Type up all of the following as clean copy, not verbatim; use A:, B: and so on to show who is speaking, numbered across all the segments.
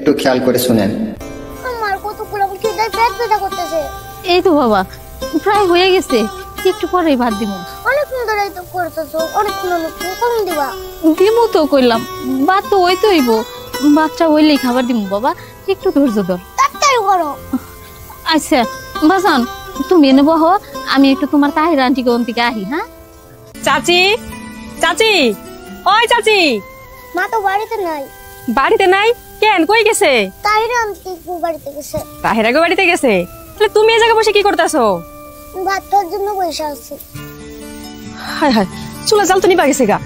A: একটু খেয়াল করে শুনেন।
B: আমার কতগুলো খিদায় পেট ব্যথা করতেছে।
C: এই তো বাবা প্রায় হয়ে গেছে, একটু পরেই ভাত দিব।
B: অনেক সুন্দর তো করতেছো, অনেকক্ষণ কম দিবা।
C: দিমু তো কইলাম, ভাত তো হইতে হইব, বাচ্চা হইলেই খাবার দিমু বাবা, একটু ধৈর্য ধর।
B: তাড়াতাড়ি করো।
C: আচ্ছা বাজান তুমি এনে বহ, আমি একটু তোমার তাহির আন্টিকে ওন থেকে আহি। হ্যাঁ
D: চাচি, চাচি, ওই চাচি।
B: মা তো বাড়িতে নাই।
D: বাড়িতে নাই কেন, কই গেছে?
B: তাহির আন্টি বাড়িতে গেছে।
D: তাহির আগে বাড়িতে গেছে? তাহলে তুমি এই জায়গায় বসে কি করতেছো?
B: ভাত খাওয়ার জন্য বসে আছি।
D: হায় হায়, চুলা জাল তো নিবা গেছে গা।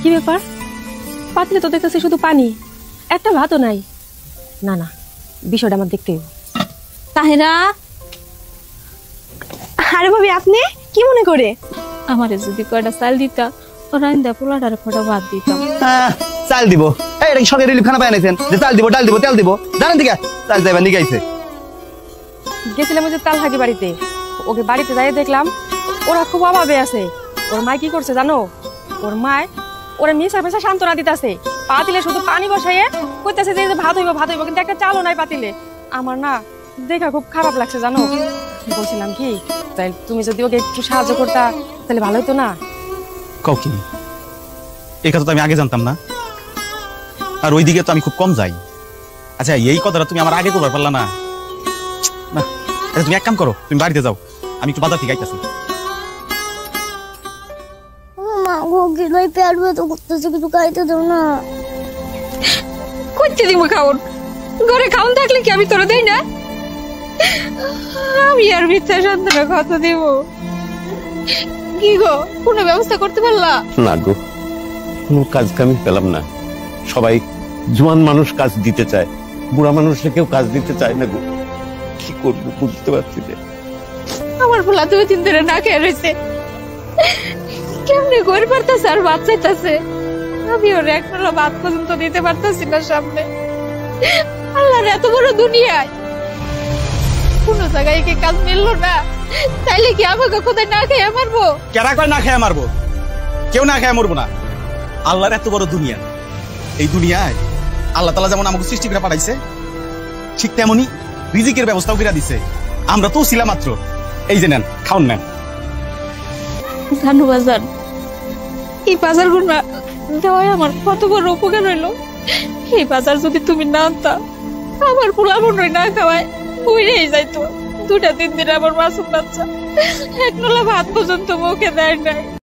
D: কি ব্যাপার, পাতলে তো দেখতেছি শুধু পানি, একটা ভাতও নাই। না না, বিষয়টা আমার দেখতে হবে।
C: তাহিরা।
D: আরে ভাবি আপনি কি মনে করে?
C: আমারে যদি কয়টা চাল দিতা, রান্দা পোলাটার কয়টা ভাত দিতাম।
E: চাল দিব? এটা কি সঙ্গে রিলিফ খানা পাই নাইছেন যে চাল দিব, ডাল দিব, তেল দিব? জানেন দিকে চাল যাইবা নিয়ে গাইছে।
D: গেছিলাম ওই যে তাল হাকি বাড়িতে, ওকে বাড়িতে যাই দেখলাম ওরা খুব অভাবে আছে। ওর মা কি করছে জানো? ওর মায় ওরা মিশা মিশা সান্ত্বনা দিতেছে, পাতিলে শুধু পানি বসাইয়ে কইতেছে যে ভাত হইব ভাত হইব, কিন্তু একটা চালও নাই পাতিলে। আমার না দেখা খুব খারাপ লাগছে জানো। বলছিলাম কি, তাই তুমি যদি ওকে একটু সাহায্য করতা তাহলে ভালো হতো না?
F: কও কি, এই কথা তো আমি আগে জানতাম না, আর ওইদিকে তো আমি খুব কম যাই। আচ্ছা এই কথাটা তুমি আমার আগে করবার পারলা না? না আচ্ছা তুমি এক কাম করো, তুমি বাড়িতে যাও, আমি একটু বাজার থেকে আইতাছি।
B: মা গিলাই পেট ব্যথা করতেছে, কিছু খাইতে দাও না।
C: কইতে দিব খাওন, ঘরে খাওন থাকলে কি আমি তোরা দেই না? আমি আর মিথ্যা সন্তানের কথা দিব? কি গো, কোনো ব্যবস্থা করতে পারলা
G: না? গো কোনো কাজ কামি পেলাম না। সবাই জোয়ান মানুষ কাজ দিতে চায়, বুড়া মানুষরা কেউ কাজ দিতে চায় না। গো কি করবো বুঝতে পারছি যে।
C: আমার পোলা 2 দিন ধরে না খেয়ে রয়েছে, কেমনে ঘর পারতেছে আর ভাত চাইতেছে। আমি ওর একটা ভাত পর্যন্ত দিতে পারতেছি না সামনে। আল্লাহর এত বড় দুনিয়ায় কোন জায়গায় কি কাজ মিললো না? তাইলে কি আমাকে কোথায় না খেয়ে মারবো?
F: কেরা কয় না খেয়ে মারবো? কেউ না খেয়ে মরবো না। আল্লাহর এত বড় দুনিয়া, এই দুনিয়ায় আল্লাহ তাআলা যেমন আমাকে সৃষ্টি করে পাঠাইছে, ঠিক তেমনি রিজিকের ব্যবস্থাও করে দিছে। আমরা তো ছিলাম মাত্র। এই যে নেন, খাওন নেন।
C: জানো বাজার, এই বাজার গুলো দেওয়ায় আমার কত বড় উপকার হইলো। এই বাজার যদি তুমি না আনতা, আমার পোলা মনে না খাওয়ায় বুঝেই যাইতো। 2-3 দিন আমার মাসুম বাচ্চা এক নলা ভাত পর্যন্ত মুখে দেয় নাই।